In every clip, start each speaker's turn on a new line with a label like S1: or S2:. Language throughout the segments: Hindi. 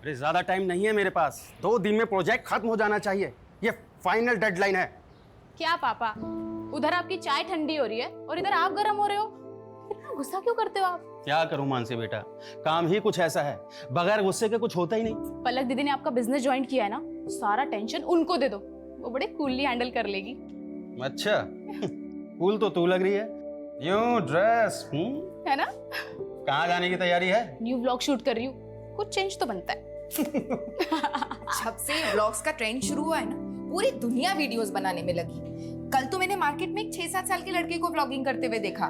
S1: अरे ज्यादा टाइम नहीं है मेरे पास, 2 दिन में प्रोजेक्ट खत्म हो जाना चाहिए, ये फाइनल डेडलाइन है।
S2: क्या पापा, उधर आपकी चाय ठंडी हो रही है और इधर आप गर्म हो रहे हो, इतना गुस्सा क्यों करते हो आप?
S1: क्या करूं मानसी बेटा, काम ही कुछ ऐसा है, बगैर गुस्से के कुछ होता ही नहीं।
S2: पलक दीदी ने आपका बिजनेस ज्वाइन किया है ना, सारा टेंशन उनको दे दो, वो बड़े कूलली हैंडल कर लेगी।
S1: अच्छा कूल तो तू लग रही है, न्यू ड्रेस
S2: है ना?
S1: कहाँ जाने की तैयारी है?
S2: न्यू व्लॉग शूट कर रही हूँ, कुछ चेंज तो बनता है।
S3: जब से व्लॉग्स का ट्रेंड शुरू हुआ है ना, पूरी दुनिया वीडियोस बनाने में लगी। कल तो मैंने मार्केट में एक 6-7 साल के लड़के को व्लॉगिंग करते हुए देखा।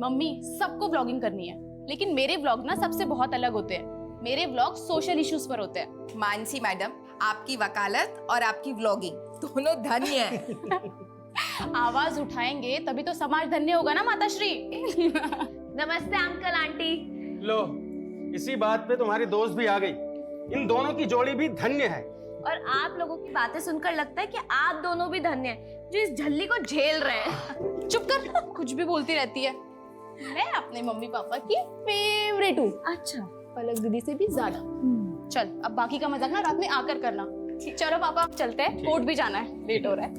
S2: मम्मी, सबको व्लॉगिंग करनी है, लेकिन मेरे व्लॉग ना सबसे बहुत अलग होते हैं। मेरे व्लॉग सोशल इश्यूज पर होते हैं।
S3: मानसी मैडम, आपकी वकालत और आपकी व्लॉगिंग दोनों धन्य है।
S2: आवाज उठाएंगे तभी तो समाज धन्य होगा ना माताश्री।
S4: नमस्ते अंकल आंटी।
S1: लो, इसी बात पे तुम्हारी दोस्त भी आ गई, इन दोनों की जोड़ी भी धन्य है।
S4: और आप लोगों की बातें सुनकर लगता है कि आप दोनों भी धन्य हैं जो इस झल्ली को झेल रहे हैं।
S2: चुप कर, कुछ भी बोलती रहती है। मैं अपने मम्मी पापा की फेवरेट हूँ।
S4: अच्छा,
S2: पलक दीदी से भी ज्यादा। चल, अब बाकी का मजाक ना रात में आकर करना। चलो पापा, चलते हैं, कोर्ट भी जाना है, लेट हो रहा है।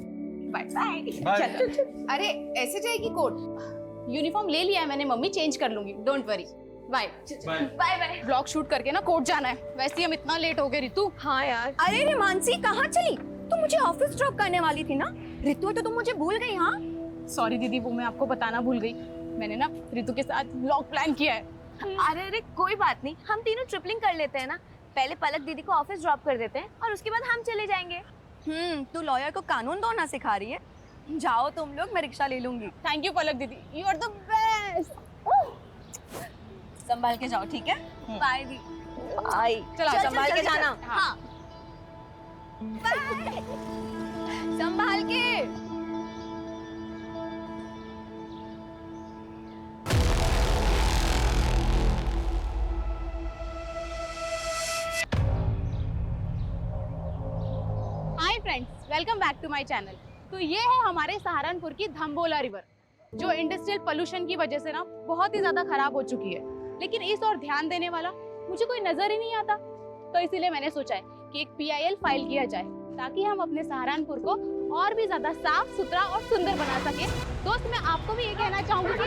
S2: Bye bye. चल।
S3: अरे ऐसे जाएगी कोर्ट?
S2: यूनिफॉर्म ले लिया है मैंने मम्मी, चेंज कर लूंगी, don't worry. Bye bye bye. Vlog shoot करके ना कोर्ट जाना है, वैसे ही हम इतना लेट हो गए। रितु,
S4: हाँ यार।
S5: अरे रे मानसी, कहाँ चली? तुम मुझे ऑफिस ड्रॉप करने वाली थी ना? रितु तो तुम मुझे भूल गई। हाँ
S2: सॉरी दीदी, वो मैं आपको बताना भूल गई। मैंने ना रितु के साथ व्लॉग प्लान किया है।
S4: अरे अरे कोई बात नहीं, हम तीनों ट्रिपलिंग कर लेते हैं ना। पहले पलक दीदी को ऑफिस ड्रॉप कर देते हैं और उसके बाद हम चले जाएंगे।
S5: तू लॉयर को कानून तोड़ना सिखा रही है। जाओ तुम लोग, मैं रिक्शा ले लूंगी।
S2: थैंक यू पलक दीदी, यू आर द बेस्ट।
S5: संभाल के जाओ, ठीक है?
S4: बाय दी।
S5: बाय।
S2: चलो,
S5: संभाल के जाना।
S2: हाँ।
S5: बाय। संभाल के।
S2: Hi friends, welcome back to my channel. तो ये है हमारे सहारनपुर की धम्बोला रिवर, जो इंडस्ट्रियल पोल्यूशन की वजह से ना बहुत ही ज्यादा खराब हो चुकी है, लेकिन इस और ध्यान देने वाला मुझे कोई नजर ही नहीं आता। तो इसीलिए मैंने सोचा है कि एक PIL फाइल किया जाए, ताकि हम अपने सहारनपुर को और भी ज्यादा साफ सुथरा और सुंदर बना सके। दोस्त, मैं आपको भी ये कहना चाहूंगी कि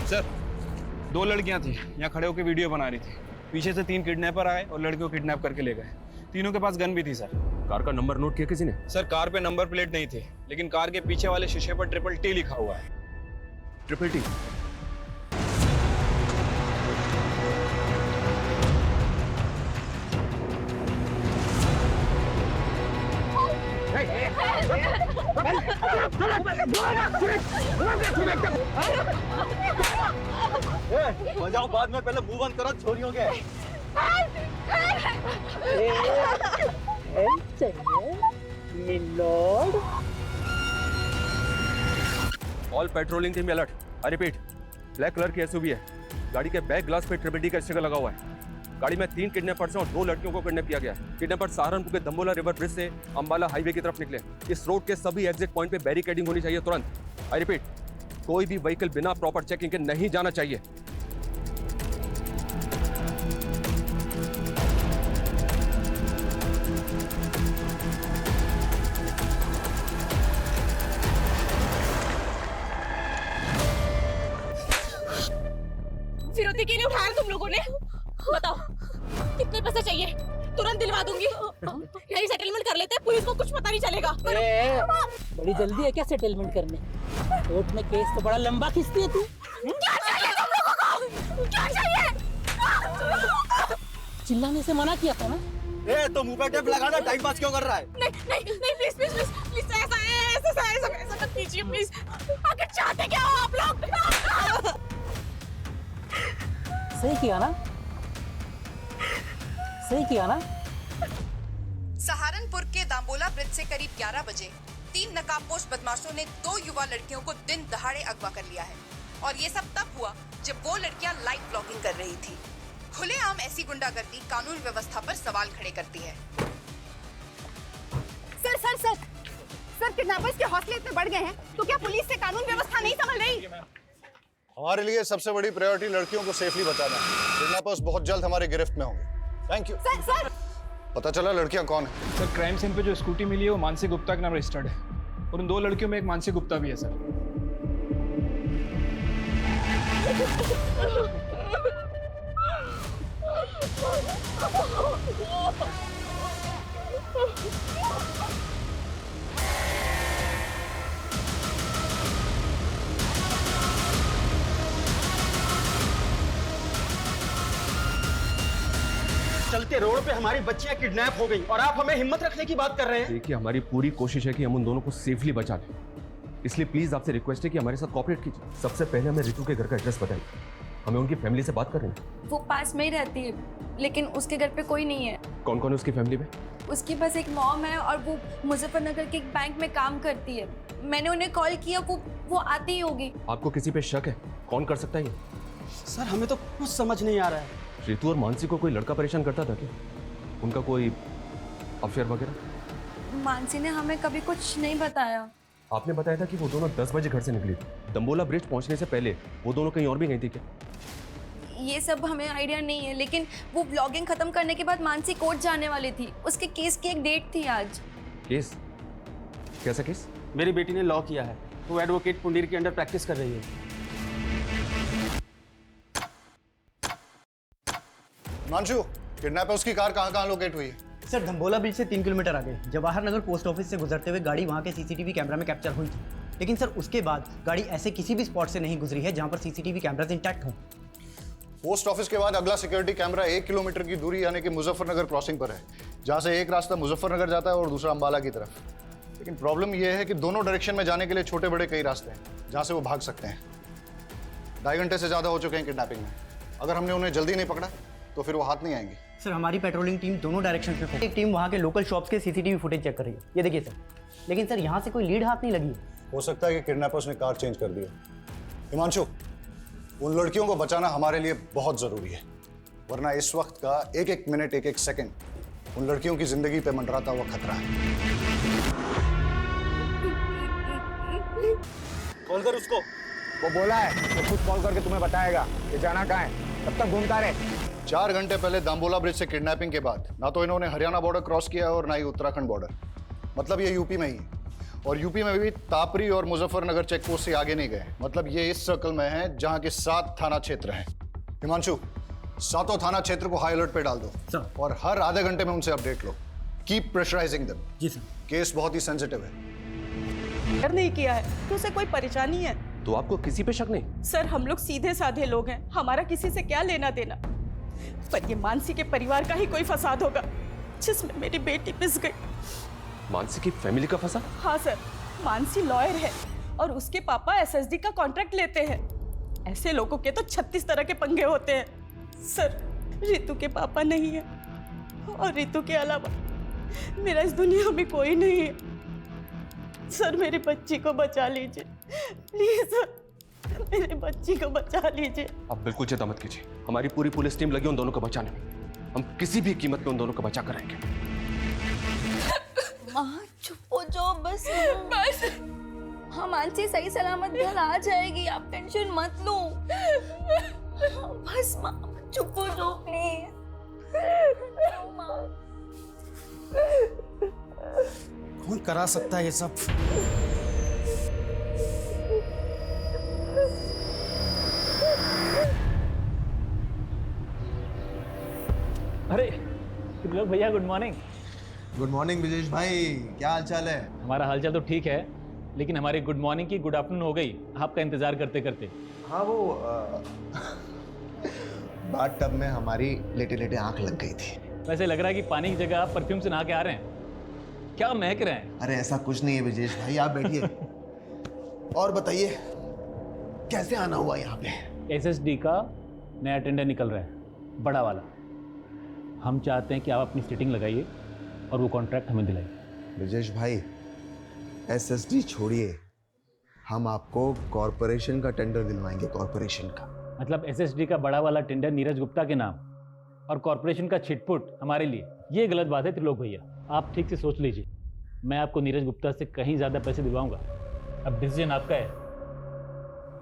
S6: सर, 2 लड़कियां थी, यहाँ खड़े होकर वीडियो बना रही थी। पीछे से 3 किडनैपर आए और लड़कियों को किडनैप करके ले गए। तीनों के पास गन भी थी सर।
S1: कार का नंबर नोट किया किसी ने?
S6: सर, कार पे नंबर प्लेट नहीं थी, लेकिन कार के पीछे वाले शीशे पर TTT लिखा हुआ है।
S1: TTT?
S7: बजाओ बाद में, पहले मूव ऑन करो छोरियों के।
S8: All patrolling team alert. I repeat, black colour की SUV है, गाड़ी के बैक ग्लास पे TTT का स्टिकर लगा हुआ है। गाड़ी में 3 किडनैपर्स हैं और 2 लड़कियों को किडनैप किया गया है। किडनैपर सहारनपुर के धम्बोला रिवर ब्रिज से अंबाला हाईवे की तरफ निकले। इस रोड के सभी एग्जिट पॉइंट पे बैरिकेडिंग होनी चाहिए तुरंत। आई रिपीट, कोई भी व्हीकल बिना प्रॉपर चेकिंग के नहीं जाना चाहिए।
S2: फिरौती के लिए उठाया तुम लोगों ने? बताओ कितने पैसे चाहिए, तुरंत दिलवा दूंगी। यही सेटलमेंट कर लेते हैं, पुलिस को कुछ पता नहीं चलेगा।
S9: बड़ी जल्दी है क्या सेटलमेंट करने? कोर्ट में केस तो बड़ा लंबा खींचती है तू।
S2: क्या चाहिए तुम लोगों को? क्या चाहिए?
S9: चिल्लाने से मना किया था ना,
S7: ए तो मुंह पे टेप लगाना, टाइम पास क्यों कर रहा है?
S2: नहीं नहीं नहीं प्लीज प्लीज प्लीज प्लीज ऐसा मत कीजिए प्लीज। आखिर चाहते क्या हो आप लोग?
S9: सही किया ना, सही किया ना।
S3: सहारनपुर के दाम्बोला ब्रिज से करीब 11 बजे 3 नकाबपोश बदमाशों ने 2 युवा लड़कियों को दिन दहाड़े अगवा कर लिया है और ये सब तब हुआ जब वो लड़कियां लाइव ब्लॉगिंग कर रही थी। खुलेआम ऐसी गुंडागर्दी कानून व्यवस्था पर सवाल खड़े करती है।
S5: Sir sir sir sir, kidnappers के हौसले इतने बढ़ गए हैं तो क्या पुलिस से कानून व्यवस्था नहीं संभल रही?
S10: हमारे लिए सबसे बड़ी प्रायोरिटी लड़कियों को सेफली बचाना है। किडनैपर्स बहुत जल्द हमारी गिरफ्त में होंगे। Thank you.
S5: सर सर,
S10: पता चला लड़कियां कौन है?
S6: सर क्राइम सीन पे जो स्कूटी मिली है वो मानसी गुप्ता के नाम रजिस्टर्ड है और उन 2 लड़कियों में एक मानसी गुप्ता भी है सर।
S1: चलते रोड पे हमारी बच्चियां किडनैप हो गई और आप हमें हिम्मत रखने की बात कर रहे हैं।
S8: देखिए हमारी पूरी कोशिश है कि हम उन दोनों को सेफली बचा लें, इसलिए प्लीज आपसे रिक्वेस्ट है कि हमारे साथ कोऑपरेट कीजिए। सबसे पहले हमें रितु के घर का एड्रेस बताइए, हमें उनकी फैमिली से बात करनी है।
S4: वो पास में ही रहती है लेकिन उसके घर पे कोई नहीं है।
S8: कौन कौन है उसकी फैमिली में?
S4: उसके पास एक मॉम है और वो मुजफ्फरनगर के एक बैंक में काम करती है। मैंने उन्हें कॉल किया, वो आती ही होगी।
S8: आपको किसी पे शक है? कौन कर सकता है ये?
S1: सर हमें तो कुछ समझ नहीं आ रहा है।
S8: रितु और मानसी को कोई लड़का परेशान करता था क्या? उनका कोई अफेयर वगैरह?
S4: मानसी ने हमें कभी कुछ नहीं बताया।
S8: आपने बताया था कि वो दोनों 10 बजे घर से निकली थी। दम्बोला ब्रिज पहुंचने से पहले वो दोनों कहीं और भी गई थी क्या?
S4: ये सब हमें आइडिया नहीं है, लेकिन वो ब्लॉगिंग खत्म करने के बाद मानसी कोर्ट जाने वाली थी। उसके केस की एक डेट थी आज।
S8: केस? कैसा केस?
S1: मेरी बेटी ने लॉ किया है, वो एडवोकेट पुंडीर के अंडर प्रैक्टिस कर रही है।
S10: हिमांशु, किडनैपर्स की कार कहाँ लोकेट हुई है?
S11: सर धम्बोला ब्रिज से 3 किलोमीटर आगे जवाहर नगर पोस्ट ऑफिस से गुजरते हुए गाड़ी वहाँ के सीसीटीवी कैमरा में कैप्चर हुई थी, लेकिन सर उसके बाद गाड़ी ऐसे किसी भी स्पॉट से नहीं गुजरी है जहाँ पर सीसीटीवी कैमरास इंटैक्ट हों।
S10: पोस्ट ऑफिस के बाद अगला सिक्योरिटी कैमरा 1 किलोमीटर की दूरी यानी कि मुजफ्फरनगर क्रॉसिंग पर है, जहाँ से एक रास्ता मुजफ्फरनगर जाता है और दूसरा अंबाला की तरफ। लेकिन प्रॉब्लम यह है कि दोनों डायरेक्शन में जाने के लिए छोटे बड़े कई रास्ते हैं जहाँ से वो भाग सकते हैं। 2.5 घंटे से ज़्यादा हो चुके हैं किडनैपिंग में। अगर हमने उन्हें जल्दी नहीं पकड़ा तो फिर वो हाथ नहीं आएंगे।
S11: सर हमारी पेट्रोलिंग टीम दोनों डायरेक्शन पे एक टीम वहाँ के लोकल शॉप्स के सीसीटीवी फुटेज चेक कर रही है, ये देखिए सर। लेकिन सर यहाँ से कोई लीड हाथ नहीं लगी है।
S10: हो सकता है कि किडनैपर्स ने कार चेंज कर दी हो। हिमांशु, उन लड़कियों को बचाना हमारे लिए बहुत ज़रूरी है, वरना इस वक्त का एक एक मिनट एक एक सेकंड उन लड़कियों की जिंदगी पे मंडराता हुआ खतरा है।
S7: कॉल कर उसको।
S12: वो बोला है वो खुद कॉल करके तुम्हें बताएगा कि जाना कहाँ है, तब तक घूमता रहे।
S10: 4 घंटे पहले दाम्बोला ब्रिज से किडनैपिंग के बाद ना तो इन्होंने हरियाणा बॉर्डर क्रॉस किया और ना ही उत्तराखंड बॉर्डर, मतलब ये यूपी में ही है। और यूपी में भी तापरी और मुजफ्फरनगर चेक पोस्ट से आगे नहीं गए, मतलब ये इस सर्कल में है जहाँ के 7 थाना क्षेत्र हैं। हिमांशु, 7 थाना क्षेत्र को हाई अलर्ट पे डाल दो
S11: सर।
S10: और हर आधे घंटे में उनसे अपडेट लो। Keep pressurising them.
S11: जी सर।
S10: केस बहुत ही सेंसिटिव है।
S13: नहीं किया है तो उसे कोई परेशानी है?
S8: तो आपको किसी पे शक नहीं?
S13: सर हम लोग सीधे साधे लोग हैं, हमारा किसी से क्या लेना देना। पर ये मानसी के परिवार का ही कोई फसाद होगा जिसमें मेरी बेटी पिस गई।
S8: मानसी की फैमिली का फंसा?
S13: हाँ सर, मानसी लॉयर है और उसके पापा एसएसडी का कॉन्ट्रैक्ट लेते हैं। ऐसे लोगों के तो 36 तरह के पंगे होते हैं। सर रितु के पापा नहीं है और रितु के अलावा मेरा इस दुनिया में कोई नहीं है। सर मेरी बच्ची को बचा लीजिए प्लीज सर, मेरी बच्ची को बचा लीजिए।
S8: आप बिल्कुल चिंता मत कीजिए, हमारी पूरी पुलिस टीम लगी उन दोनों को बचाने में। हम किसी भी कीमत पे उन दोनों को बचा कर रहेंगे।
S4: माँ चुप हो जाओ बस। बस हाँ, मानसी सही सलामत घर आ जाएगी, आप टेंशन मत लो। बस माँ चुप हो जाओ प्लीज।
S11: कौन करा सकता है ये सब?
S14: अरे त्रिलोक भैया, good morning.
S7: Good morning Vijesh भाई, क्या हाल चाल है?
S14: हमारा हालचाल तो ठीक है, लेकिन हमारी गुड मॉर्निंग की गुड आफ्टरनून हो गई आपका इंतजार करते करते।
S7: हाँ वो बाथ टब में हमारी लेटे लेटे आंख लग गई थी।
S14: वैसे लग रहा है कि पानी की जगह आप परफ्यूम से नहा के आ रहे हैं। क्या महक रहे हैं?
S15: अरे ऐसा कुछ नहीं है ब्रजेश भाई, आप बैठिए। और बताइए कैसे आना हुआ यहाँ पे?
S14: एसएसडी का नया टेंडर निकल रहा है, बड़ा वाला। हम चाहते हैं कि आप अपनी सिटिंग लगाइए और वो कॉन्ट्रैक्ट हमें दिलाइए।
S15: ब्रजेश भाई एसएसडी छोड़िए, हम आपको कॉरपोरेशन का टेंडर दिलवाएंगे, कॉरपोरेशन का।
S14: मतलब एसएसडी का बड़ा वाला टेंडर नीरज गुप्ता के नाम और कॉरपोरेशन का छिटपुट हमारे लिए, ये गलत बात है त्रिलोक भैया। आप ठीक से सोच लीजिए, मैं आपको नीरज गुप्ता से कहीं ज़्यादा पैसे दिलवाऊंगा। अब डिसीजन आपका है,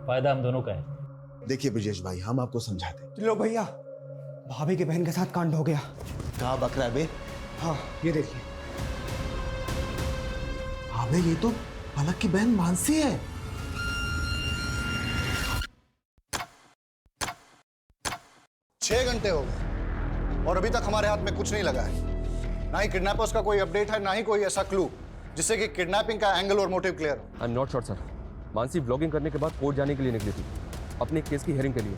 S14: फायदा हम दोनों का है।
S15: देखिए ब्रजेश भाई, हम आपको समझाते हैं।
S11: त्रिलोक भैया, भाभी के बहन के साथ कांड हो गया।
S15: कहाँ बक रहा है बे?
S11: हाँ ये देखिए।
S15: अबे ये तो पलक की बहन मानसी है।
S10: 6 घंटे हो गए और अभी तक हमारे हाथ में कुछ नहीं लगा है। ना ही किडनैपर्स का कोई अपडेट है, ना ही कोई ऐसा क्लू जिससे कि किडनैपिंग का एंगल और मोटिव क्लियर हो।
S8: I am not sure sir. Mansi vlogging करने के बाद कोर्ट जाने के लिए निकली थी, अपने केस की हियरिंग के लिए।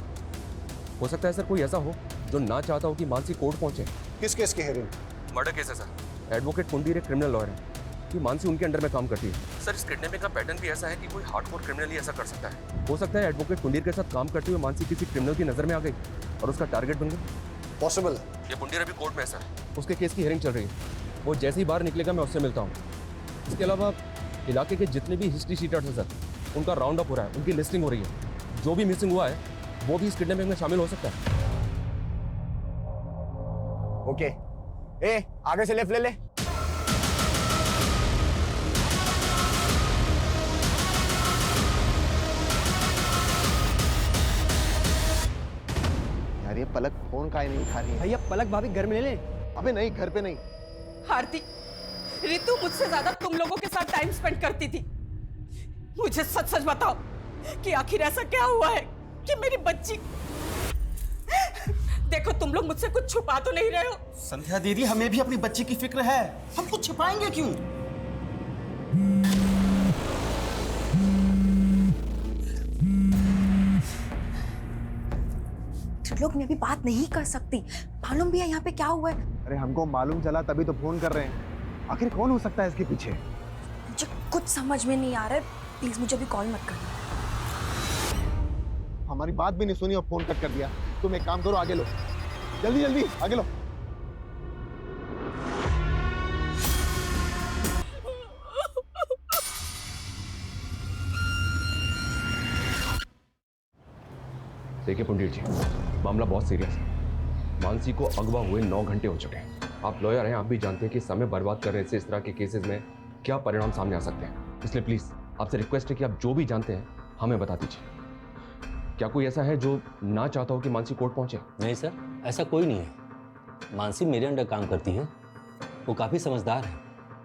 S8: हो सकता है सर कोई ऐसा हो जो ना चाहता हो कि मानसी कोर्ट पहुंचे।
S10: किस केस की हियरिंग?
S8: मर्डर केस है सर। एडवोकेट कुंदीर एक क्रिमिनल लॉयर है कि मानसी उनके अंडर में काम करती है। सर इस किडनैपिंग का पैटर्न भी ऐसा है कि कोई हार्डकोर क्रिमिनल ही ऐसा कर सकता है। हो सकता है एडवोकेट कुंदीर के साथ काम करते हुए मानसी किसी क्रिमिनल की नजर में आ गई और उसका टारगेट बन गई।
S10: पॉसिबल है।
S8: ये कुंदीर अभी कोर्ट में है सर, उसके केस की हियरिंग चल रही है। वो जैसे ही बाहर निकलेगा मैं उससे मिलता हूँ। इसके अलावा इलाके के जितने भी हिस्ट्री शीटर्स हैं सर, उनका राउंड अप हो रहा है, उनकी लिस्टिंग हो रही है। जो भी मिसिंग हुआ है वो भी इस किडनैपिंग में शामिल हो सकता है।
S12: ओके, ए आगे से लेफ्ट ले ले।
S15: यार ये पलक फोन काहे नहीं उठा रही है?
S11: भैया पलक भाभी घर में ले ले।
S15: अबे नहीं, घर पे नहीं।
S13: आरती, रितु मुझसे ज्यादा तुम लोगों के साथ टाइम स्पेंड करती थी। मुझे सच सच बताओ कि आखिर ऐसा क्या हुआ है कि मेरी बच्ची। देखो तुम लोग मुझसे कुछ छुपा तो नहीं रहे हो।
S11: संध्या दीदी, हमें भी अपनी बच्ची की फिक्र है, हम कुछ छिपाएंगे क्यों?
S4: लोग मैं अभी बात नहीं कर सकती, मालूम भी है यहाँ पे क्या हुआ है।
S12: अरे हमको मालूम चला तभी तो फोन कर रहे हैं। आखिर कौन हो सकता है इसके पीछे?
S4: मुझे कुछ समझ में नहीं आ रहा है, प्लीज मुझे अभी कॉल मत करना।
S12: हमारी बात भी नहीं सुनी और फोन कट कर दिया। तुम एक काम करो, आगे लो, जल्दी जल्दी आगे लो।
S8: देखिए पंडित जी, मामला बहुत सीरियस है। मानसी को अगवा हुए 9 घंटे हो चुके हैं। आप लॉयर हैं, आप भी जानते हैं कि समय बर्बाद करने से इस तरह के केसेस में क्या परिणाम सामने आ सकते हैं। इसलिए प्लीज आपसे रिक्वेस्ट है कि आप जो भी जानते हैं हमें बता दीजिए। क्या कोई ऐसा है जो ना चाहता हो कि मानसी कोर्ट पहुंचे?
S16: नहीं सर, ऐसा कोई नहीं है। मानसी मेरे अंडर काम करती है, वो काफ़ी समझदार है।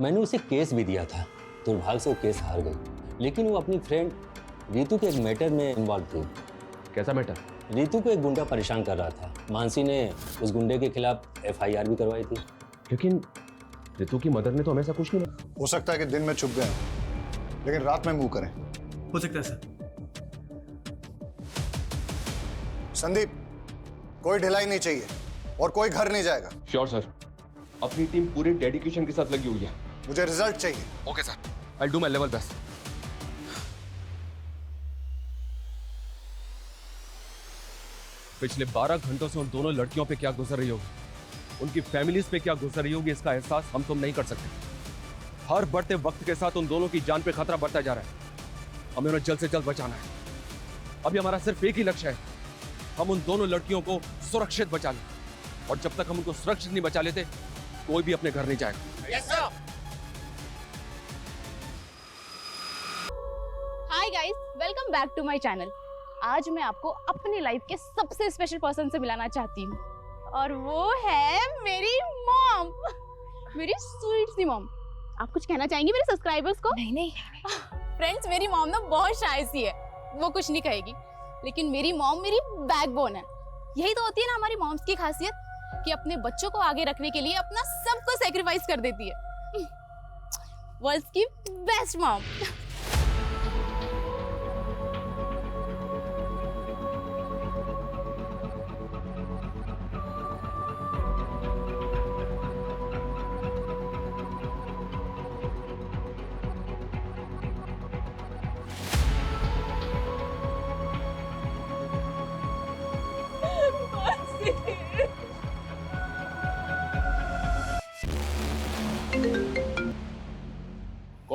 S16: मैंने उसे केस भी दिया था, दुर्भाग्य से वो केस हार गई। लेकिन वो अपनी फ्रेंड रितु के एक मैटर में इन्वॉल्व थी।
S8: कैसा मैटर?
S16: रितु को एक गुंडा परेशान कर रहा था। मानसी ने उस गुंडे के खिलाफ FIR भी करवाई थी।
S8: लेकिन रितु की मदर ने तो हमेशा कुछ नहीं।
S10: हो सकता है कि दिन में छुप गए, लेकिन रात में मूव करें।
S11: हो सकता है सर।
S10: संदीप, कोई ढिलाई नहीं चाहिए और कोई घर नहीं जाएगा।
S8: श्योर सर, अपनी टीम पूरे डेडिकेशन के साथ लगी हुई है।
S10: मुझे रिजल्ट चाहिए।
S8: Okay sir, I will do my level best. पिछले 12 घंटों से उन दोनों लड़कियों पे क्या गुजर रही होगी, उनकी फैमिलीज पे क्या गुजर रही होगी, इसका एहसास हम तुम नहीं कर सकते। हर बढ़ते वक्त के साथ उन दोनों की जान पे खतरा बढ़ता जा रहा है। हमें उन्हें जल्द से जल्द बचाना है। अभी हमारा सिर्फ एक ही लक्ष्य है, हम उन दोनों लड़कियों को सुरक्षित बचा लें। और जब तक हम उनको सुरक्षित नहीं बचा लेते, कोई भी अपने घर नहीं जाएगा।
S2: Yes sir. Hi guys, welcome back to my channel. आज मैं आपको अपनी लाइफ के सबसे स्पेशल पर्सन से मिलाना चाहती हूँ और वो है मेरी मॉम, मेरी स्वीट सी मॉम। आप कुछ कहना चाहेंगी मेरे सब्सक्राइबर्स को?
S4: नहीं
S2: फ्रेंड्स, मेरी मॉम ना बहुत शाय सी है, वो कुछ नहीं कहेगी, लेकिन मेरी मॉम मेरी बैकबोन है। यही तो होती है ना हमारी मॉम्स की खासियत, कि अपने बच्चों को आगे रखने के लिए अपना सब कुछ सैक्रिफाइस कर देती है। वर्ल्ड्स की बेस्ट मॉम।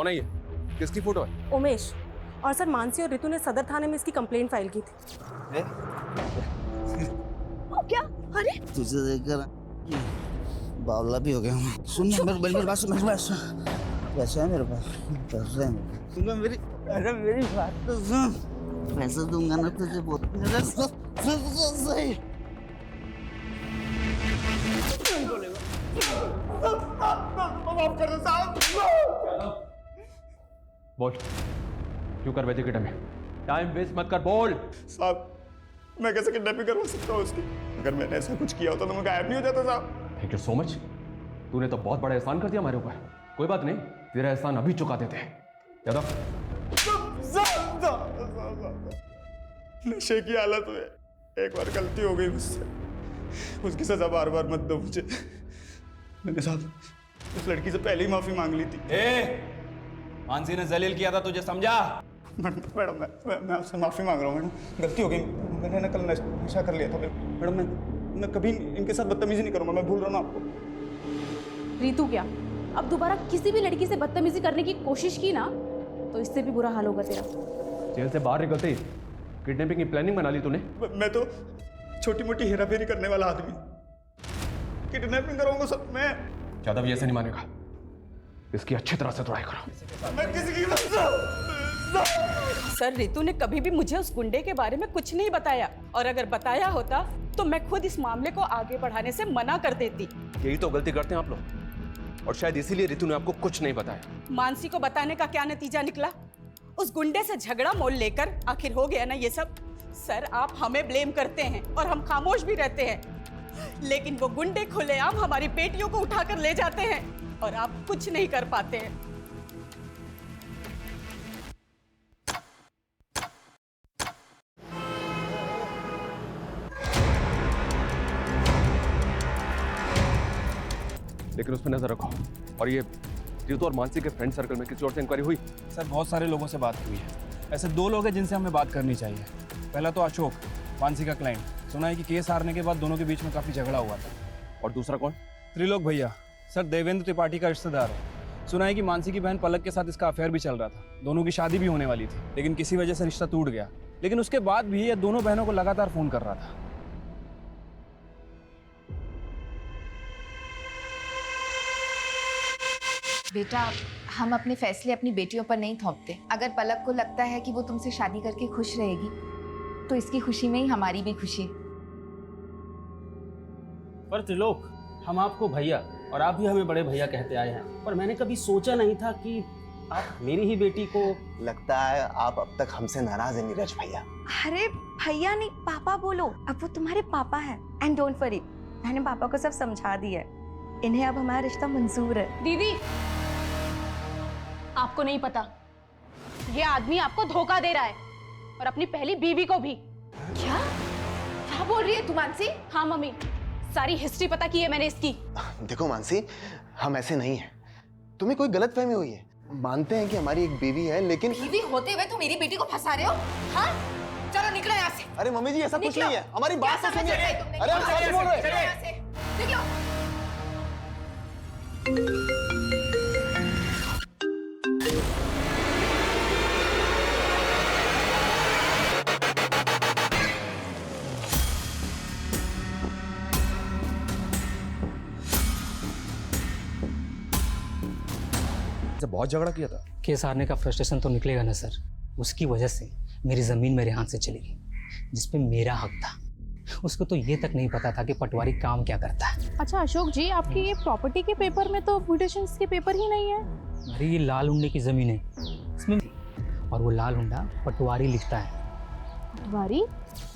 S8: कौन है ये? किसकी फोटो है?
S13: उमेश। और सर मानसी और रितु ने सदर थाने में इसकी कंप्लेंट फाइल की थी।
S5: क्या? अरे
S17: तुझे देखकर बावला भी हो गया हूँ। सुन मेरी बात सुन, पैसे है मेरे पास, पैसे हैं मेरी। अरे मेरी बात तो सुन, पैसे दूंगा ना तुझे बहुत। सही
S8: बोल, क्यों कर बैठे किडनैप? टाइम वेस्ट मत कर, बोल।
S18: साहब, मैं कैसे किडनैपिंग करवा सकता हूँ उसकी? अगर मैंने ऐसा कुछ किया होता तो मैं गायब नहीं हो जाता साहब।
S8: Thank you so much. तूने तो बहुत बड़ा एहसान कर दिया हमारे ऊपर। कोई बात नहीं, तेरा एहसान अभी चुका देते हैं। यादव,
S18: नशे की हालत में एक बार गलती हो गई मुझसे, उसकी सजा बार बार मत दो मुझे। मैंने साहब उस लड़की से पहले ही माफी मांग ली थी।
S6: मानसी ने जलील किया था तुझे, समझा?
S18: मैडम मैं आपसे माफी मांग रहा हूँ मैडम, गलती हो गई। मैंने ना कल नशा कर लिया था मैडम। मैं कभी इनके साथ बदतमीजी नहीं करूँगा, मैं भूल रहा हूँ ना आपको।
S2: रितु क्या अब दोबारा किसी भी लड़की से बदतमीजी करने की कोशिश की ना तो इससे भी बुरा हाल होगा तेरा।
S8: जेल से बाहर निकलते ही किडनैपिंग की प्लानिंग बना ली तूने?
S18: मैं तो छोटी मोटी हेराफेरी करने वाला आदमी, किडनैपिंग कराऊंगा सब मैं।
S8: यादव ये ऐसे नहीं मानेगा, इसकी अच्छी तरह से ट्राई करो।
S18: मैं किसी की
S13: सर रितु ने कभी भी मुझे उस गुंडे के बारे में कुछ नहीं बताया, और अगर बताया होता तो मैं खुद इस मामले को आगे बढ़ाने से मना कर देती।
S8: यही तो गलती करते हैं आप लोग, और शायद इसीलिए रितु ने आपको कुछ नहीं बताया।
S13: मानसी को बताने का क्या नतीजा निकला? उस गुंडे से झगड़ा मोल लेकर आखिर हो गया ना ये सब। सर आप हमें ब्लेम करते हैं और हम खामोश भी रहते हैं, लेकिन वो गुंडे खुलेआम हमारी बेटियों को उठाकर ले जाते हैं और आप कुछ नहीं कर पाते हैं।
S8: लेकिन उस पर नजर रखो। और ये रितु और मानसी के फ्रेंड सर्कल में किसी और से इंक्वायरी हुई?
S6: सर बहुत सारे लोगों से बात हुई है। ऐसे 2 लोग हैं जिनसे हमें बात करनी चाहिए। पहला तो अशोक, मानसी का क्लाइंट। सुना है कि केस हारने के बाद दोनों के बीच में काफी झगड़ा हुआ था।
S8: और दूसरा कौन?
S6: त्रिलोक भैया, सर देवेंद्र त्रिपाठी का रिश्तेदार है। सुना है कि मानसी की बहन पलक के साथ इसका अफेयर भी चल रहा था। दोनों की शादी भी होने वाली थी, लेकिन किसी वजह से रिश्ता टूट गया। लेकिन उसके बाद भी ये दोनों बहनों को लगातार फोन कर रहा था।
S3: बेटा, हम अपने फैसले अपनी बेटियों पर नहीं थोपते। अगर पलक को लगता है कि वो तुमसे शादी करके खुश रहेगी तो इसकी खुशी में ही हमारी भी खुशी है।
S1: पर त्रिलोक, हम आपको भैया और आप भी हमें बड़े भैया कहते आए हैं, पर मैंने कभी सोचा नहीं था कि आप मेरी ही बेटी को।
S15: लगता है आप अब तक हमसे नाराज हैं नीरज भैया।
S4: अरे भैया नहीं, पापा बोलो। अब वो तुम्हारे पापा हैं। एंड डोंट वरी, मैंने पापा को सब समझा दिया है। इन्हें अब हमारा रिश्ता मंजूर है।
S2: दीदी, आपको नहीं पता, ये आदमी आपको धोखा दे रहा है और अपनी पहली बीवी को भी।
S3: क्या क्या बोल रही है तू मानसी?
S2: हाँ मम्मी, सारी हिस्ट्री पता की है मैंने इसकी।
S15: देखो मानसी, हम ऐसे नहीं हैं। तुम्हें कोई गलतफहमी हुई है। मानते हैं कि हमारी एक बीवी है, लेकिन
S3: बीवी होते हुए तुम मेरी बेटी को फंसा रहे हो? हाँ, चलो निकलो यहाँ से।
S15: अरे मम्मी जी, ऐसा कुछ नहीं है। हमारी बात तो सुनिए। अरे हम सच बोल रहे हैं।
S3: निकलो।
S8: बहुत झगड़ा किया था।
S9: केस हारने का फ्रस्ट्रेशन तो निकलेगा ना सर। उसकी वजह से मेरी ज़मीन मेरे हाथ से चली गई, जिसपे मेरा हक था। उसको तो ये तक नहीं पता था कि पटवारी काम क्या करता है।
S2: अच्छा अशोक जी, आपकी ये प्रॉपर्टी के पेपर में तो म्यूटेशंस के पेपर ही नहीं है।
S9: अरे ये लाल हुंडे की ज़मीन है इसमें, और वो लाल हुंडा पटवारी लिखता है।
S2: पटवारी?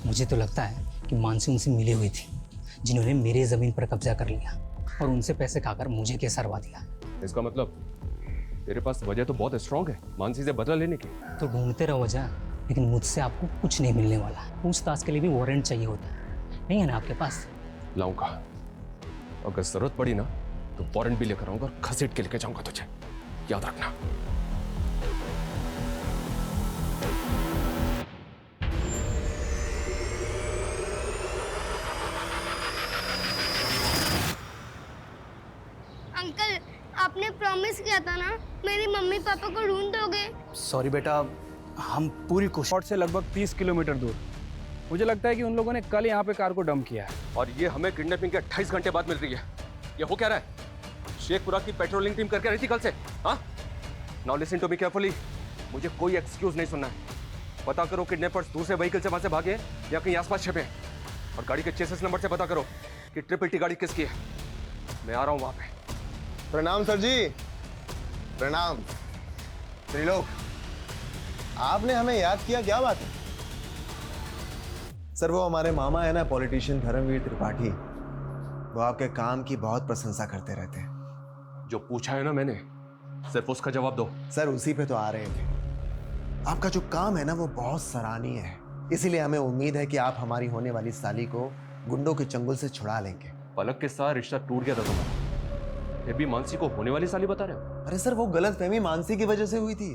S9: मुझे तो लगता है कि मानसी उनसे मिली हुई थी, जिन्होंने मेरे ज़मीन पर कब्जा कर लिया और उनसे पैसे खाकर मुझे केस हरवा दिया।
S8: इसका मतलब तेरे पास वजह तो बहुत स्ट्रांग है मानसी से बदला लेने की।
S9: तो ढूंढते रहो वजह, लेकिन मुझसे आपको कुछ नहीं मिलने वाला। पूछताछ के लिए भी वारंट चाहिए होता है, नहीं है ना आपके पास?
S8: लाऊंगा, अगर जरूरत पड़ी ना तो वारंट भी लेकर आऊंगा और घसीट के लेके जाऊंगा तुझे, याद रखना।
S19: अंकल, आपने प्रॉमिस किया था ना, मेरी मम्मी पापा को ढूंढ दोगे?
S11: सॉरी बेटा, हम पूरी कोशिश।
S6: स्पॉट से लगभग 30 किलोमीटर दूर। मुझे लगता है कि उन लोगों ने कल यहाँ पे कार को डंप किया है।
S8: और ये हमें किडनैपिंग के 28 घंटे बाद मिल रही है। ये हो क्या रहा है? शेखपुरा की पेट्रोलिंग टीम करके रही थी कल से। हाँ, now listen to me carefully. मुझे कोई एक्सक्यूज नहीं सुनना है। पता करो किडनैपर्स दूसरे व्हीकल से वहां से भागे या कहीं आसपास छिपे हैं। और गाड़ी के चेसिस नंबर से पता करो कि ट्रिपल टी गाड़ी किसकी है। मैं आ रहा हूँ वहां पे।
S15: प्रणाम सर जी। प्रणाम त्रिलोक, आपने हमें याद किया, क्या बात है? सर वो हमारे मामा है ना, पॉलिटिशियन धर्मवीर त्रिपाठी, वो आपके काम की बहुत प्रशंसा करते रहते हैं।
S8: जो पूछा है ना मैंने, सिर्फ उसका जवाब दो।
S15: सर उसी पे तो आ रहे थे। आपका जो काम है ना वो बहुत सराहनीय है, इसीलिए हमें उम्मीद है कि आप हमारी होने वाली साली को गुंडों के चंगुल से छुड़ा लेंगे।
S8: पलक के साथ रिश्ता टूट गया था तुम्हारा, फिर भी मानसी को होने वाली साली बता रहे हो?
S15: अरे सर वो गलतफहमी मानसी की वजह से हुई थी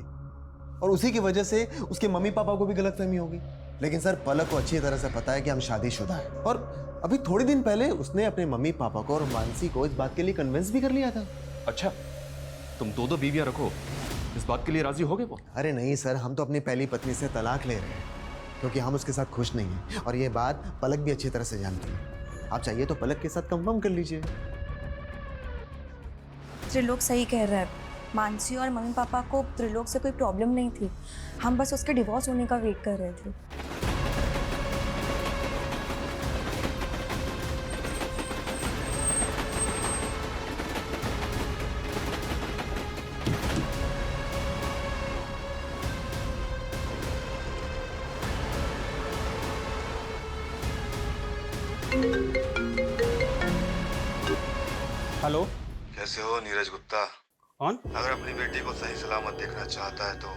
S15: और उसी की वजह से उसके मम्मी पापा को भी गलतफहमी होगी। लेकिन सर पलक को अच्छी तरह से पता है कि हम शादीशुदा हैं और अभी थोड़े दिन पहले उसने अपने मम्मी पापा को और मानसी को इस बात के लिए कन्विंस भी कर लिया था।
S8: अच्छा, तुम दो बीवियां रखो, इस बात के लिए राजी हो गए वो?
S15: अरे नहीं सर, हम तो अपनी पहली पत्नी से तलाक ले रहे हैं क्योंकि हम उसके साथ खुश नहीं हैं और ये बात पलक भी अच्छी तरह से जानती है। आप चाहिए तो पलक के साथ कंफर्म कर लीजिए।
S4: त्रिलोक सही कह रहा है। मानसी और मम्मी पापा को त्रिलोक से कोई प्रॉब्लम नहीं थी, हम बस उसके डिवोर्स होने का वेट कर रहे थे।
S6: हेलो,
S15: कैसे हो नीरज गुप्ता?
S6: कौन?
S15: अगर अपनी बेटी को सही सलामत देखना चाहता है तो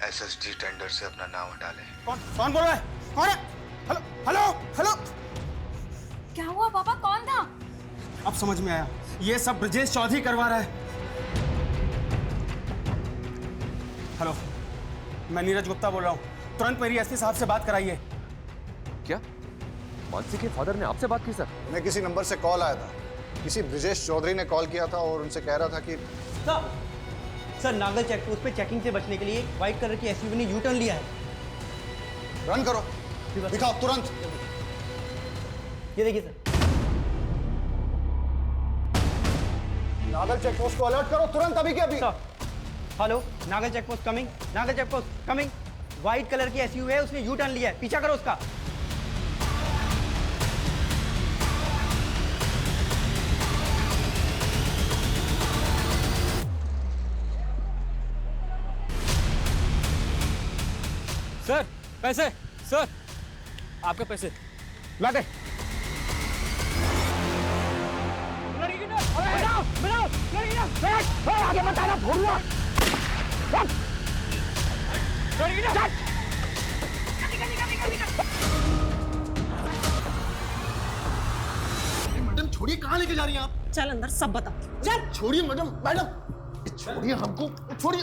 S15: एसएसडी टेंडर से अपना नाम हटा ले।
S6: कौन बोल रहा है? कौन है? Hello hello hello.
S5: क्या हुआ पापा, कौन था?
S1: अब समझ में आया, ये सब ब्रजेश चौधरी करवा रहा है। हेलो, मैं नीरज गुप्ता बोल रहा हूँ, तुरंत मेरी एसपी साहब से बात कराइए।
S8: क्या मानसी के फादर ने आपसे बात की सर?
S10: मैं किसी नंबर से कॉल आया था, किसी ब्रजेश चौधरी ने कॉल किया था और उनसे कह रहा था कि
S11: सर नागल चेक पोस्ट पे चेकिंग से बचने के लिए व्हाइट कलर की एसयूवी ने यू टर्न लिया है।
S10: रन करो, दिखाओ तुरंत।
S11: ये देखिए सर।
S10: नागल चेक पोस्ट को अलर्ट करो तुरंत, अभी के अभी।
S11: Hello, Nagal check post coming, Nagal check post coming. White colour की एसयूवी है, उसने यू टर्न लिया है, पीछा करो उसका।
S6: सर पैसे, सर आपके पैसे लाटे।
S12: आगे बताना भूलना।
S10: मैडम छोड़िए, कहाँ लेके जा रही हैं आप?
S13: चल अंदर सब बता। चल
S10: छोड़िए मैडम, मैडम छोड़िए हमको, छोड़िए।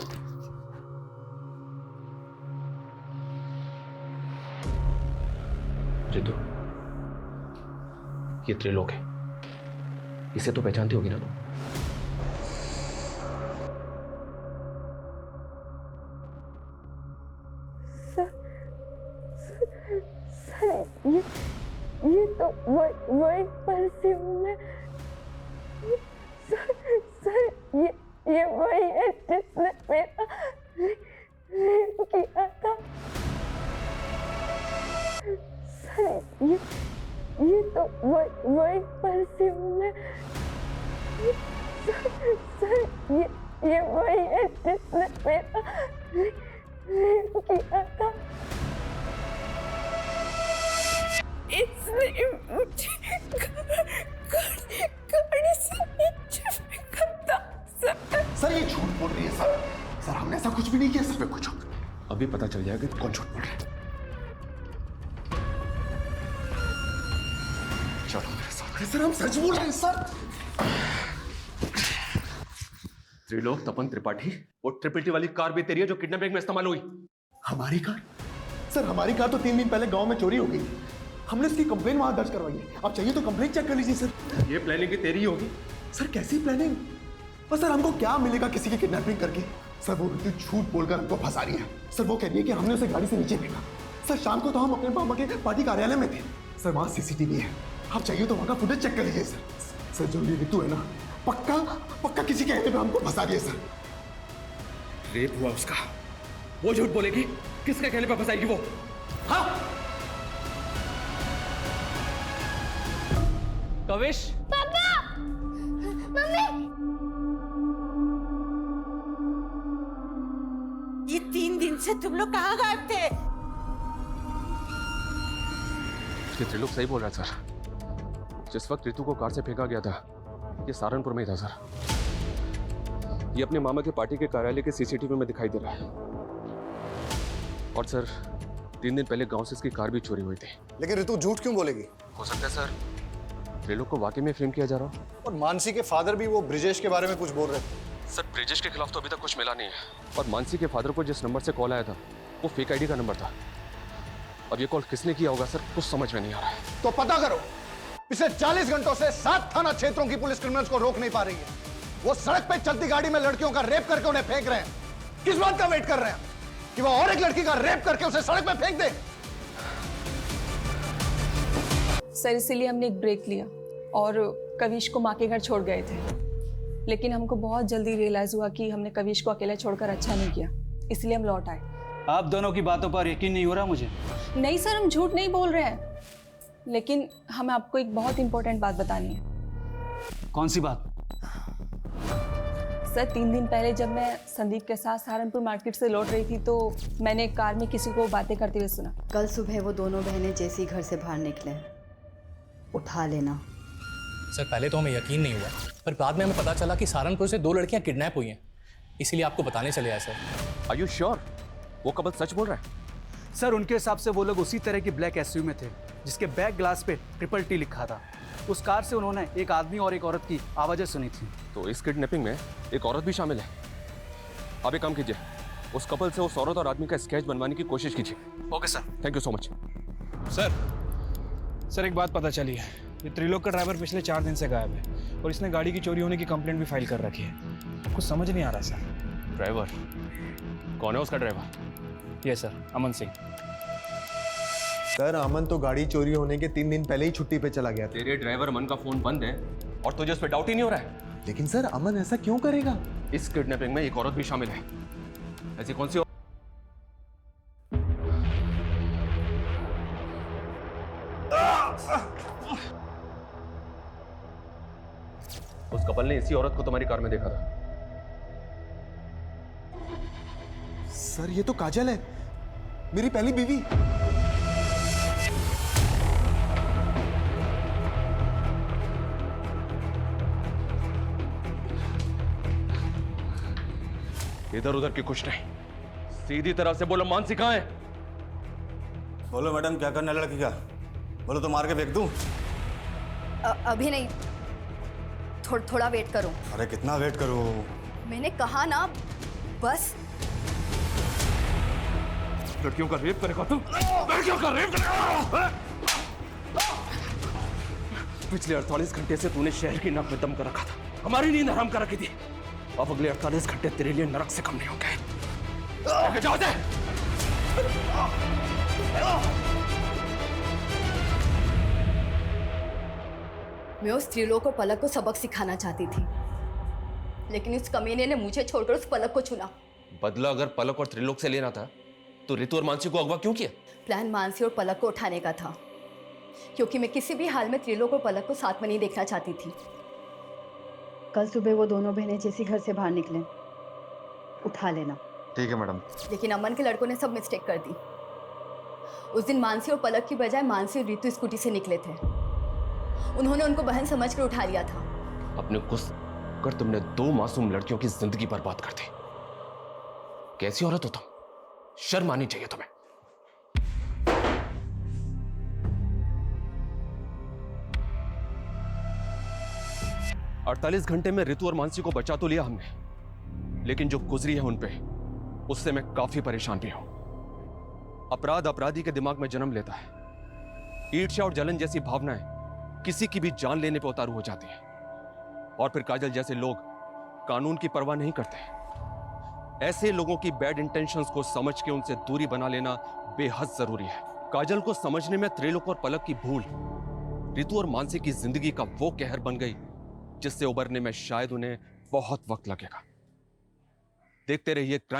S8: रितु, ये त्रिलोक है, इसे तो पहचानती होगी ना तुम?
S19: ये तो वही परफ्यूम है। सर ये वही है जिसने मेरा रेप किया था। सर ये तो वही परफ्यूम है। सर ये वही है जिसने मेरा रेप किया था। इसने मुझे गाड़ी से नीचे फेंका था।
S10: सर ये झूठ बोल रही है सर। सर हमने ऐसा कुछ भी नहीं किया सर। पे कुछ
S8: अभी पता चल जाएगा कौन झूठ बोल रहा है। चलो मेरे साथ।
S10: सर हम सच बोल रहे हैं सर।
S8: त्रिलोक तपन त्रिपाठी, वो ट्रिपल टी वाली कार भी तेरी है जो किडनैपिंग में इस्तेमाल हुई?
S10: हमारी कार? सर हमारी कार तो 3 दिन पहले गांव में चोरी हो गई। हमने इसकी कंप्लेन वहां दर्ज करवाई है। आप चाहिए तो कंप्लेन चेक कर लीजिए सर।
S8: ये प्लानिंग की तेरी होगी?
S10: सर कैसी प्लानिंग?
S15: और सर हमको क्या मिलेगा किसी की किडनैपिंग करके? सर वो ऋतु झूठ बोलकर हमको फंसा रही है। सर वो कह रही है कि हमने उसे गाड़ी से नीचे फेंका। सर शाम को तो हम अपने पापा के पार्टी कार्यालय में थे। सर वहाँ सीसीटीवी है, आप चाहिए तो वहाँ का फुटेज चेक कर लीजिए सर। सर जो ये ऋतु है ना, पक्का पक्का किसी कहने पे हमको फंसा रही है सर।
S8: रेप हुआ उसका, वो झूठ बोलेगी? किसके कहने पे फंसाएगी वो? हाँ
S1: कविश,
S19: पापा, मम्मी।
S13: ये 3 दिन से तुम लोग कहाँ गायब थे?
S8: ये त्रिलोक सही बोल रहा है सर। जिस वक्त ऋतु को कार से फेंका गया था ये सहारनपुर में ही था सर। ये अपने मामा के पार्टी के कार्यालय के सीसीटीवी में दिखाई दे रहा है। और सर 3 दिन पहले गांव से इसकी कार भी चोरी हुई थी।
S10: लेकिन ऋतु झूठ क्यों बोलेगी?
S8: हो सकता है सर त्रिलोक को वाकई में फ्रेम किया जा रहा हो।
S10: और मानसी के फादर भी वो ब्रिजेश के बारे में कुछ बोल रहे थे।
S8: सर ब्रिजेश के खिलाफ तो अभी तक कुछ मिला नहीं है। और मानसी के फादर को जिस नंबर से कॉल आया था वो फेक आईडी का नंबर था। अब ये कॉल किसने किया होगा सर, कुछ समझ में नहीं आ रहा है।
S10: तो पता करो। पिछले 40 घंटों से 7 थाना क्षेत्रों की पुलिस क्रिमिनल्स को रोक नहीं पा रही है। वो सड़क पे चलती गाड़ी में लड़कियों का रेप करके उन्हें फेंक रहे हैं। किस बात का वेट कर रहे हैं कि वो और एक लड़की का रेप करके उसे सड़क पे फेंक दे?
S13: सर इसीलिए हमने एक ब्रेक लिया और कविश को माँ के घर छोड़ गए थे। लेकिन हमको बहुत जल्दी रियलाइज हुआ कि हमने कविश को अकेले छोड़कर अच्छा नहीं किया, इसलिए हम लौट आए।
S11: आप दोनों की बातों पर यकीन नहीं हो रहा मुझे।
S13: नहीं सर, हम झूठ नहीं बोल रहे हैं, लेकिन हमें आपको एक बहुत इंपॉर्टेंट बात बतानी है।
S11: कौन सी बात?
S13: सर 3 दिन पहले जब मैं संदीप के साथ सहारनपुर मार्केट से लौट रही थी तो मैंने कार में किसी को बातें करते हुए सुना।
S20: कल सुबह वो दोनों बहनें जैसे ही घर से बाहर निकले, उठा लेना।
S9: सर पहले तो हमें यकीन नहीं हुआ, पर बाद में हमें पता चला कि सहारनपुर से 2 लड़कियां किडनैप हुई हैं, इसीलिए आपको बताने चले आए सर।
S8: आर यू श्योर वो कपल सच बोल रहा है?
S11: सर उनके हिसाब से वो लोग उसी तरह की ब्लैक एसयूवी में थे जिसके बैक ग्लास पे TTT लिखा था। उस कार से उन्होंने एक आदमी और एक औरत की आवाज़ें सुनी थी।
S8: तो इस किडनैपिंग में एक औरत भी शामिल है। आप एक काम कीजिए, उस कपल से उस औरत और आदमी का स्केच बनवाने की कोशिश कीजिए।
S11: Okay sir.
S8: Thank you so much.
S6: Sir एक बात पता चली है, ये त्रिलोक का ड्राइवर पिछले 4 दिन से गायब है और इसने गाड़ी की चोरी होने की कंप्लेंट भी फाइल कर रखी है। कुछ समझ नहीं आ रहा सर।
S8: ड्राइवर कौन है? उसका ड्राइवर?
S6: ये सर अमन सिंह।
S15: सर अमन तो गाड़ी चोरी होने के 3 दिन पहले ही छुट्टी पे चला गया था।
S8: तेरे ड्राइवर अमन का फोन बंद है और तुझे उस पर डाउट ही नहीं हो रहा है?
S15: लेकिन सर अमन ऐसा क्यों करेगा?
S8: इस किडनैपिंग में एक औरत भी शामिल है। ऐसी कौन सी उस कपल ने इसी औरत को तुम्हारी कार में देखा था।
S15: सर ये तो काजल है, मेरी पहली बीवी।
S8: इधर उधर की कुछ नहीं, सीधी तरह से बोलो मानसी कहाँ है?
S18: बोलो मैडम क्या करना है लड़की का? बोलो तो मार के फेंक दूं?
S20: अभी नहीं, थोड़ा वेट करो।
S18: अरे कितना वेट करूं?
S20: मैंने कहा ना, बस।
S8: लड़कियों का रेप करेगा तू? लड़कियों का रेप करेगा? पिछले 48 घंटे से तूने शहर की नाक में दम कर रखा था, हमारी नींद हराम कर रखी थी। अब अगले 48 घंटे तेरे लिए नरक से कम नहीं होंगे। जाओ दे।
S20: मैं उस त्रिलोक और पलक को सबक सिखाना चाहती थी, लेकिन इस कमीने ने मुझे छोड़कर उस पलक को चुना।
S8: बदला अगर पलक और त्रिलोक से लेना था तो ऋतु और मानसी को अगवा क्यों किया?
S20: प्लान मानसी और पलक को उठाने का था, क्योंकि मैं किसी भी हाल में त्रिलोक और पलक को साथ में नहीं देखना चाहती थी। कल सुबह वो दोनों बहनें जैसी घर से बाहर निकले, उठा लेना।
S18: ठीक है मैडम।
S20: लेकिन अमन के लड़कों ने सब मिस्टेक कर दी। उस दिन मानसी और पलक की बजाय मानसी और ऋतु स्कूटी से निकले थे। उन्होंने उनको बहन समझकर उठा लिया था।
S8: अपने गुस्से कर तुमने 2 मासूम लड़कियों की जिंदगी बर्बाद कर दी। कैसी औरत हो तुम? शर्म आनी चाहिए तुम्हें। अड़तालीस घंटे में ऋतु और मानसी को बचा तो लिया हमने, लेकिन जो गुजरी है उन पे, उससे मैं काफी परेशान भी हूं। अपराध अपराधी के दिमाग में जन्म लेता है। ईर्ष्या और जलन जैसी भावनाएं किसी की भी जान लेने पर उतारू हो जाती है, और फिर काजल जैसे लोग कानून की परवाह नहीं करते। ऐसे लोगों की बैड इंटेंशंस को समझ के उनसे दूरी बना लेना बेहद जरूरी है। काजल को समझने में त्रिलोक और पलक की भूल रितु और मानसी की जिंदगी का वो कहर बन गई जिससे उबरने में शायद उन्हें बहुत वक्त लगेगा। देखते रहिए क्राइम